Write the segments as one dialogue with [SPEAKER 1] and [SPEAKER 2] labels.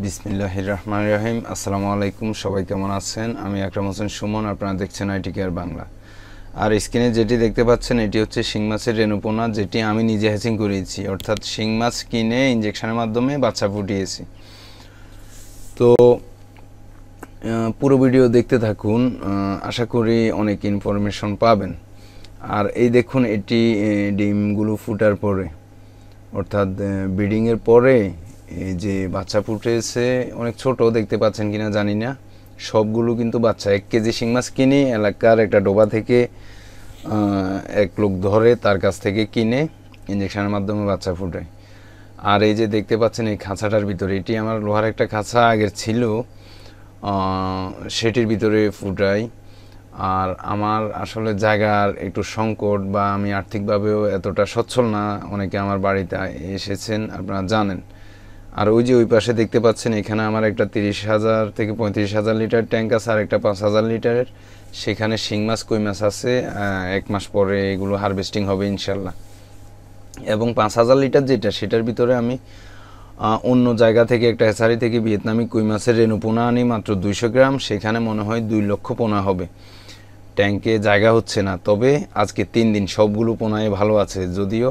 [SPEAKER 1] বিসমিল্লাহির রহমানির রহিম। আসসালামু আলাইকুম, সবাই কেমন আছেন? আমি আকরাম হোসেন সুমন, আপনারা দেখছেন আইটি কেয়ার বাংলা। আর স্ক্রিনে যেটি দেখতে পাচ্ছেন এটি হচ্ছে শিং মাছের রেণুপোনা, যেটি আমি নিজে হ্যাচিং করিয়েছি, অর্থাৎ শিং মাছ কিনে ইঞ্জেকশনের মাধ্যমে বাচ্চা ফুটিয়েছি। তো পুরো ভিডিও দেখতে থাকুন, আশা করি অনেক ইনফরমেশন পাবেন। আর এই দেখুন, এটি ডিমগুলো ফুটার পরে, অর্থাৎ ব্রিডিংয়ের পরে এই যে বাচ্চা ফুটেছে, অনেক ছোট দেখতে পাচ্ছেন কিনা জানি না, সবগুলো কিন্তু বাচ্চা। 1 কেজি শিং মাছ কিনে এলাকার একটা ডোবা থেকে এক লোক ধরে তার কাছ থেকে কিনে ইঞ্জেকশনের মাধ্যমে বাচ্চা ফুটায়। আর এই যে দেখতে পাচ্ছেন এই খাঁচাটার ভিতরে, এটি আমার লোহার একটা খাঁচা আগের ছিল, সেটির ভিতরে ফুটাই। আর আমার আসলে জায়গার একটু সংকট, বা আমি আর্থিকভাবেও এতটা সচ্ছল না। অনেকে আমার বাড়িতে এসেছেন, আপনারা জানেন। আর ওই যে ওই পাশে দেখতে পাচ্ছেন, এখানে আমার একটা 30,000 থেকে 35,000 লিটার ট্যাঙ্ক আছে, আর একটা 5,000 লিটারের। সেখানে শিং মাছ, কই মাছ আছে। 1 মাস পরে এগুলো হারভেস্টিং হবে ইনশাল্লাহ। এবং 5,000 লিটার যেটা, সেটার ভিতরে আমি অন্য জায়গা থেকে, একটা হ্যাচারি থেকে ভিয়েতনামি কই মাছের রেণুপোনা আনি মাত্র 200 গ্রাম। সেখানে মনে হয় 2 লক্ষ পোনা হবে। ট্যাঙ্কে জায়গা হচ্ছে না, তবে আজকে 3 দিন সবগুলো পোনায় ভালো আছে। যদিও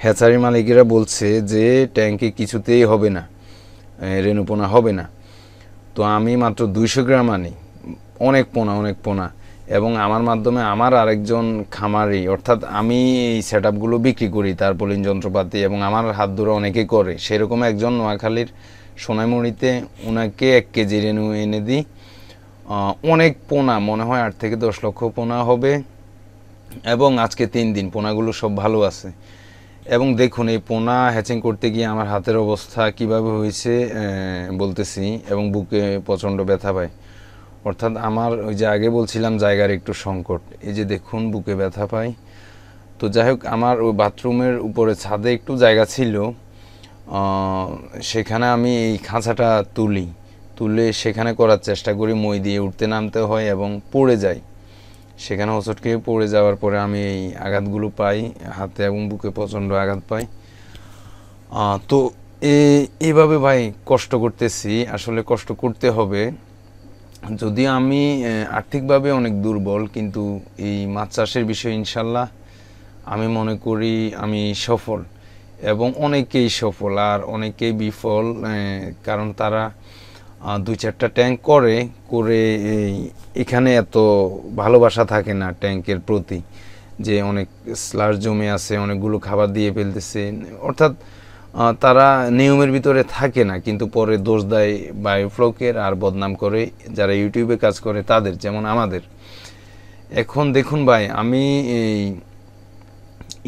[SPEAKER 1] হ্যাচারি মালিকেরা বলছে যে ট্যাঙ্কে কিছুতেই হবে না, রেণুপোনা হবে না। তো আমি মাত্র 200 গ্রাম আনি, অনেক পোনা। এবং আমার মাধ্যমে আমার আরেকজন খামারি, অর্থাৎ আমি এই সেট আপগুলো বিক্রি করি, তারপলিন যন্ত্রপাতি, এবং আমার হাত ধরে অনেকে করে। সেরকম একজন নোয়াখালীর সোনাইমুড়িতে, ওনাকে 1 কেজি রেণু এনে দিই। অনেক পোনা, মনে হয় 8 থেকে 10 লক্ষ পোনা হবে। এবং আজকে 3 দিন পোনাগুলো সব ভালো আছে। এবং দেখুন, এই পোনা হ্যাচিং করতে গিয়ে আমার হাতের অবস্থা কিভাবে হয়েছে বলতেছি, এবং বুকে প্রচণ্ড ব্যথা পায়। অর্থাৎ আমার ওই যে আগে বলছিলাম জায়গার একটু সংকট, এই যে দেখুন বুকে ব্যথা পাই। তো যাই হোক, আমার ওই বাথরুমের উপরে ছাদে একটু জায়গা ছিল, সেখানে আমি এই খাঁচাটা তুলে সেখানে করার চেষ্টা করি। মই দিয়ে উঠতে নামতে হয় এবং পড়ে যাই। সেখানে হোঁচট খেয়ে পড়ে যাওয়ার পরে আমি এই আঘাতগুলো পাই, হাতে এবং বুকে প্রচণ্ড আঘাত পাই। তো এইভাবে ভাই কষ্ট করতেছি, আসলে কষ্ট করতে হবে। যদিও আমি আর্থিকভাবে অনেক দুর্বল, কিন্তু এই মাছ চাষের বিষয়ে ইনশাল্লাহ আমি মনে করি আমি সফল, এবং অনেকেই সফল আর অনেকেই বিফল। কারণ তারা 2-4টা ট্যাঙ্ক করে এখানে এত ভালোবাসা থাকে না ট্যাঙ্কের প্রতি, যে অনেক স্লার জমে আছে, অনেকগুলো খাবার দিয়ে ফেলতেছে, অর্থাৎ তারা নিয়মের ভিতরে থাকে না, কিন্তু পরে দোষ দেয় বায়োফ্লকের আর বদনাম করে যারা ইউটিউবে কাজ করে তাদের, যেমন আমাদের। এখন দেখুন ভাই, আমি এই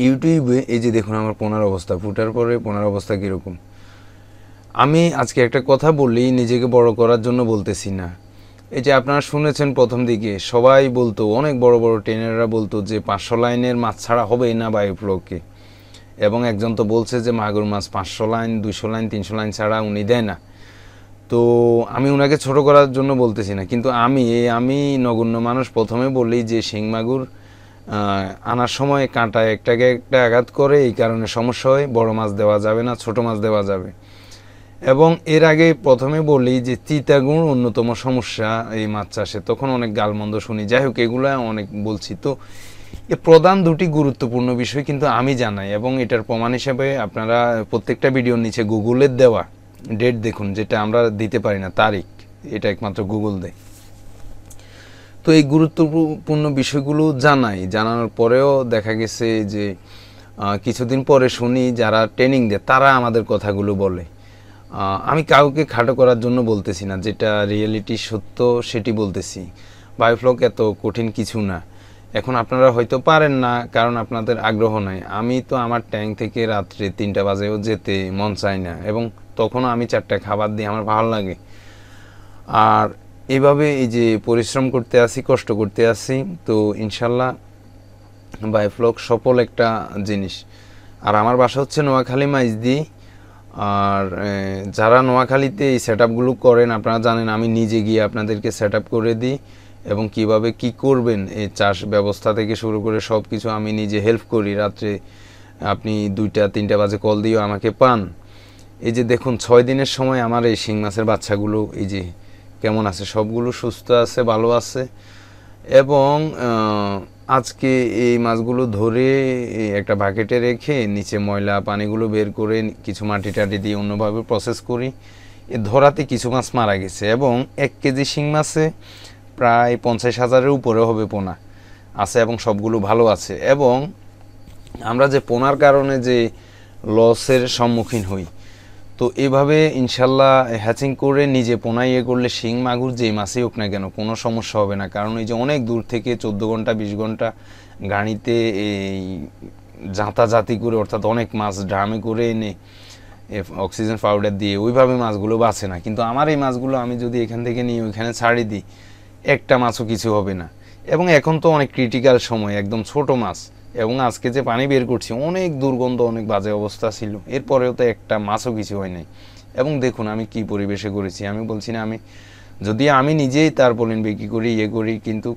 [SPEAKER 1] ইউটিউবে এই যে দেখুন আমার পোনার অবস্থা, ফুটার পরে পোনার অবস্থা কীরকম। আমি আজকে একটা কথা বলি, নিজেকে বড় করার জন্য বলতেছি না। এই যে আপনারা শুনেছেন প্রথম দিকে সবাই বলতো, অনেক বড় বড় ট্রেনাররা বলতো যে 500 লাইনের মাছ ছাড়া হবেই না বায়োফ্লকে। এবং একজন তো বলছে যে মাগুর মাছ 500 লাইন, 200 লাইন, 300 লাইন ছাড়া উনি দেয় না। তো আমি ওনাকে ছোট করার জন্য বলতেছি না, কিন্তু আমি নগণ্য মানুষ প্রথমে বলি যে শিং মাগুর আনার সময় কাঁটায় একটা আঘাত করে, এই কারণে সমস্যা হয়। বড় মাছ দেওয়া যাবে না, ছোট মাছ দেওয়া যাবে। এবং এর আগে প্রথমে বলি যে চিতাগুড় অন্যতম সমস্যা এই মাছ চাষে, তখন অনেক গালমন্দ শুনি। যাই হোক, এগুলো অনেক বলছি। তো এ প্রধান 2টি গুরুত্বপূর্ণ বিষয় কিন্তু আমি জানাই, এবং এটার প্রমাণ হিসেবে আপনারা প্রত্যেকটা ভিডিওর নিচে গুগলের দেওয়া ডেট দেখুন, যেটা আমরা দিতে পারি না, তারিখ, এটা একমাত্র গুগল দেয়। তো এই গুরুত্বপূর্ণ বিষয়গুলো জানানোর পরেও দেখা গেছে যে কিছুদিন পরে শুনি যারা ট্রেনিং দেয় তারা আমাদের কথাগুলো বলে। আমি কাউকে খাটো করার জন্য বলতেছি না, যেটা রিয়েলিটি সত্য সেটি বলতেছি। বায়োফ্লক এত কঠিন কিছু না। এখন আপনারা হয়তো পারেন না, কারণ আপনাদের আগ্রহ নাই। আমি তো আমার ট্যাঙ্ক থেকে রাত্রে 3টা বাজেও যেতে মন চায় না, এবং তখনও আমি 4টা খাবার দিই, আমার ভালো লাগে। আর এভাবে এই যে পরিশ্রম করতে আসি, কষ্ট করতে আসি, তো ইনশাল্লাহ বায়োফ্লক সফল একটা জিনিস। আর আমার বাসা হচ্ছে নোয়াখালী মাইজদি। আর যারা নোয়াখালীতে এই সেট আপগুলো করেন, আপনারা জানেন আমি নিজে গিয়ে আপনাদেরকে সেট আপ করে দিই, এবং কিভাবে কি করবেন এই চাষ ব্যবস্থা থেকে শুরু করে সব কিছু আমি নিজে হেল্প করি। রাত্রে আপনি 2টা 3টা বাজে কল দিয়েও আমাকে পান। এই যে দেখুন 6 দিনের সময় আমার এই শিং মাছের বাচ্চাগুলো এই যে কেমন আছে, সবগুলো সুস্থ আছে, ভালো আছে। এবং আজকে এই মাছগুলো ধরে একটা বাকেটে রেখে নিচে ময়লা পানিগুলো বের করে কিছু মাটি টাটি দিয়ে অন্যভাবে প্রসেস করি। এ ধরাতে কিছু মাছ মারা গেছে এবং 1 কেজি শিং মাছে প্রায় 50,000-এর উপরে হবে পোনা আছে এবং সবগুলো ভালো আছে। এবং আমরা যে পোনার কারণে যে লসের সম্মুখীন হই, তো এইভাবে ইনশাল্লাহ হ্যাচিং করে নিজে পোনা ইয়ে করলে শিং মাগুর যেই মাছই হোক না কেন কোনো সমস্যা হবে না। কারণ এই যে অনেক দূর থেকে 14 ঘন্টা 20 ঘন্টা গাড়িতে এই যাতাযাতি করে, অর্থাৎ অনেক মাছ ড্রামে করে এনে অক্সিজেন পাউডার দিয়ে ওইভাবে মাছগুলো বাঁচে না। কিন্তু আমার এই মাছগুলো আমি যদি এখান থেকে নিয়ে ওইখানে ছাড়ি দিই, একটা মাছও কিছু হবে না। এবং এখন তো অনেক ক্রিটিক্যাল সময়, একদম ছোট মাছ, এবং আজকে যে পানি বের করছি অনেক দুর্গন্ধ, অনেক বাজে অবস্থা ছিল, এরপরেও তো একটা মাছও কিছু হয় নাই। এবং দেখুন আমি কি পরিবেশে করেছি, আমি বলছি না আমি যদি আমি নিজেই তারপলিন বিক্রি করি ইয়ে করি, কিন্তু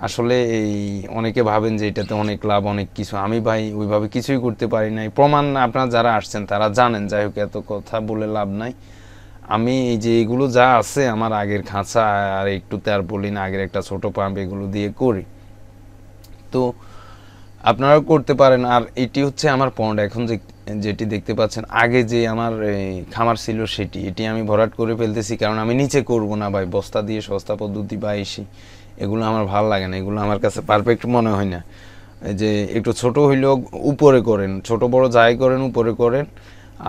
[SPEAKER 1] আসলে এই অনেকে ভাবেন যে এটাতে অনেক লাভ অনেক কিছু, আমি ভাই ওইভাবে কিছুই করতে পারি নাই। প্রমাণ আপনারা যারা আসছেন তারা জানেন। যাই হোক, এত কথা বলে লাভ নাই। আমি এই যে এগুলো যা আছে আমার আগের খাঁচা আর একটু তারপলিন, আগের একটা ছোট পাম্প, এগুলো দিয়ে করি। তো আপনারাও করতে পারেন। আর এটি হচ্ছে আমার পন্ড, এখন যেটি দেখতে পাচ্ছেন, আগে যে আমার খামার ছিল এটি আমি ভরাট করে ফেলতেছি, কারণ আমি নিচে করব না ভাই, বস্তা দিয়ে সস্তা পদ্ধতি বা এসি এগুলো আমার ভালো লাগে না, এগুলো আমার কাছে পারফেক্ট মনে হয় না। যে একটু ছোট হইলেও উপরে করেন, ছোট বড় যাই করেন উপরে করেন।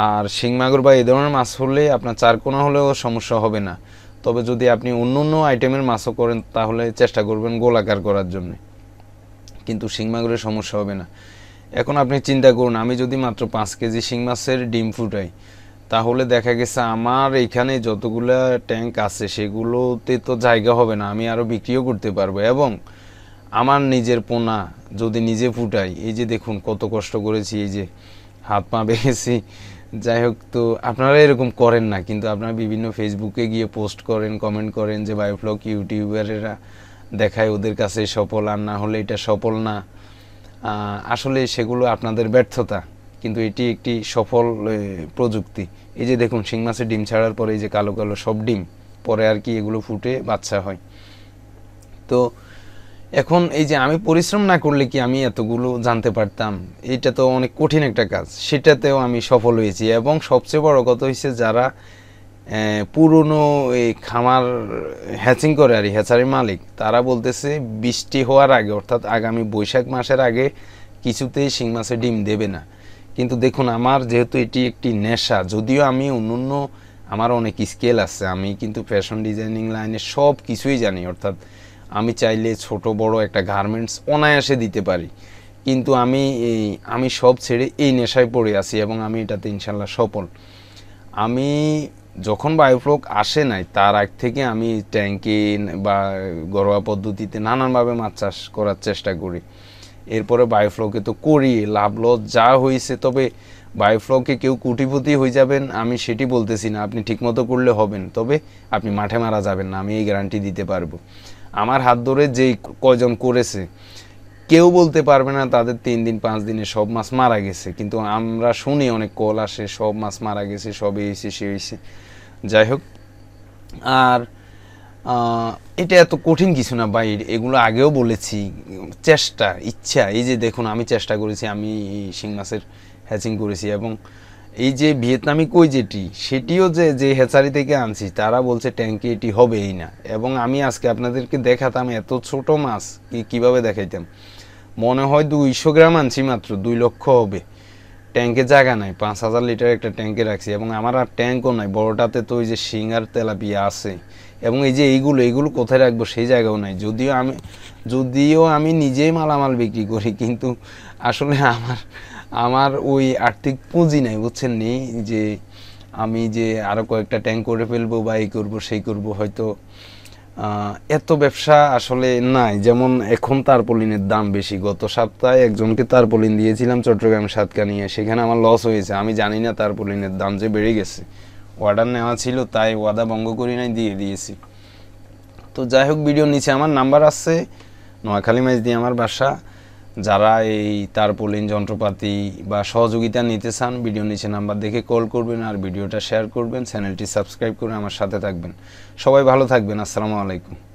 [SPEAKER 1] আর শিং মাগুর বা এই ধরনের মাছ হলে আপনার চারকোনা হলেও সমস্যা হবে না। তবে যদি আপনি অন্য অন্য আইটেমের মাছও করেন তাহলে চেষ্টা করবেন গোলাকার করার জন্য, কিন্তু শিং মাগুরের সমস্যা হবে না। এখন আপনি চিন্তা করুন, আমি যদি মাত্র 5 কেজি শিং মাছের ডিম ফুটাই, তাহলে দেখা গেছে আমার এইখানে যতগুলো ট্যাঙ্ক আছে সেগুলোতে তো জায়গা হবে না, আমি আরও বিক্রিও করতে পারবো। এবং আমার নিজের পোনা যদি নিজে ফুটাই, এই যে দেখুন কত কষ্ট করেছি, এই যে হাত পা বেঁকেছি। যাই হোক, তো আপনারা এরকম করেন না, কিন্তু আপনারা বিভিন্ন ফেসবুকে গিয়ে পোস্ট করেন, কমেন্ট করেন যে বায়োফ্লক ইউটিউবারেরা দেখায় ওদের কাছে সফল, আর না হলে এটা সফল না। আসলে সেগুলো আপনাদের ব্যর্থতা, কিন্তু এটি একটি সফল প্রযুক্তি। এই যে দেখুন শিং মাছের ডিম ছাড়ার পরে এই যে কালো কালো সব ডিম, পরে আর কি এগুলো ফুটে বাচ্চা হয়। তো এখন এই যে আমি পরিশ্রম না করলে কি আমি এতগুলো জানতে পারতাম? এটা তো অনেক কঠিন একটা কাজ, সেটাতেও আমি সফল হয়েছি। এবং সবচেয়ে বড় কথা হচ্ছে যারা পুরনো এই খামার হ্যাচিং করে আর হ্যাচারির মালিক, তারা বলতেছে বৃষ্টি হওয়ার আগে, অর্থাৎ আগামী বৈশাখ মাসের আগে কিছুতেই শিং মাছের ডিম দেবে না। কিন্তু দেখুন আমার যেহেতু এটি একটি নেশা, যদিও আমি অন্য আমার অনেক স্কেল আছে, আমি কিন্তু ফ্যাশন ডিজাইনিং লাইনে সব কিছুই জানি, অর্থাৎ আমি চাইলে ছোট বড় একটা গার্মেন্টস অনায়াসে দিতে পারি, কিন্তু আমি সব ছেড়ে এই নেশায় পড়ে আছি এবং আমি এটাতে ইনশাল্লাহ সফল। আমি যখন বায়োফ্লক আসে নাই তার আগ থেকে আমি ট্যাঙ্কে বা ঘরোয়া পদ্ধতিতে নানানভাবে মাছ চাষ করার চেষ্টা করি। এরপরে বায়োফ্লকে তো করি, লাভ লস যা হয়েছে। তবে বায়োফ্লকে কেউ কোটিপতি হয়ে যাবেন আমি সেটি বলতেছি না, আপনি ঠিকমতো করলে হবেন, তবে আপনি মাঠে মারা যাবেন না, আমি এই গ্যারান্টি দিতে পারবো। আমার হাত ধরে যেই কয়জন করেছে কেউ বলতে পারবে না তাদের 3 দিন 5 দিনে সব মাছ মারা গেছে, কিন্তু আমরা শুনি অনেক কল আসে সব মাছ মারা গেছে, সব হয়েছে সে হয়েছে। যাই হোক, আর এটা এত কঠিন কিছু না ভাই, এগুলো আগেও বলেছি, চেষ্টা ইচ্ছা। এই যে দেখুন আমি চেষ্টা করেছি, আমি শিং মাছের হ্যাচিং করেছি, এবং এই যে ভিয়েতনামি কই যেটি সেটিও যে হ্যাচারি থেকে আনছি তারা বলছে ট্যাঙ্কে এটি হবেই না। এবং আমি আজকে আপনাদেরকে দেখাতাম এত ছোট মাছ কিভাবে দেখাইতাম, মনে হয় 200 গ্রাম আনছি মাত্র, 2 লক্ষ হবে, ট্যাঙ্কে জায়গা নাই, 5,000 লিটার একটা ট্যাঙ্কে রাখছি, এবং আমার আর ট্যাঙ্কও নাই বড়টাতে। তো ওই যে শিং আর তেলাপিয়া আছে, এবং এই যে এইগুলো কোথায় রাখবো সেই জায়গাও নাই। যদিও আমি নিজেই মালামাল বিক্রি করি, কিন্তু আসলে আমার ওই আর্থিক পুঁজি নাই, বুঝছেন নি, যে আমি যে আরও কয়েকটা ট্যাঙ্ক করে ফেলবো বা এই করবো সেই করবো, হয়তো এত ব্যবসা আসলে নাই। যেমন এখন তারপলিনের দাম বেশি, গত সপ্তাহে একজনকে তারপলিন দিয়েছিলাম চট্টগ্রাম সাতকানিয়া, সেখানে আমার লস হয়েছে। আমি জানি না তারপলিনের দাম যে বেড়ে গেছে, অর্ডার নেওয়া ছিল তাই ওয়াদা ভঙ্গ করি নাই, দিয়েছি। তো যাই হোক, ভিডিওর নিচে আমার নাম্বার আছে, নোয়াখালী মাইজ দিয়ে আমার বাসা, যারা এই তারপলিন যন্ত্রপাতি বা সহযোগিতা নিতে চান ভিডিও নিচে নাম্বার দেখে কল করবেন আর ভিডিওটা শেয়ার করবেন, চ্যানেলটি সাবস্ক্রাইব করে আমার সাথে থাকবেন। সবাই ভালো থাকবেন। আসসালামু আলাইকুম।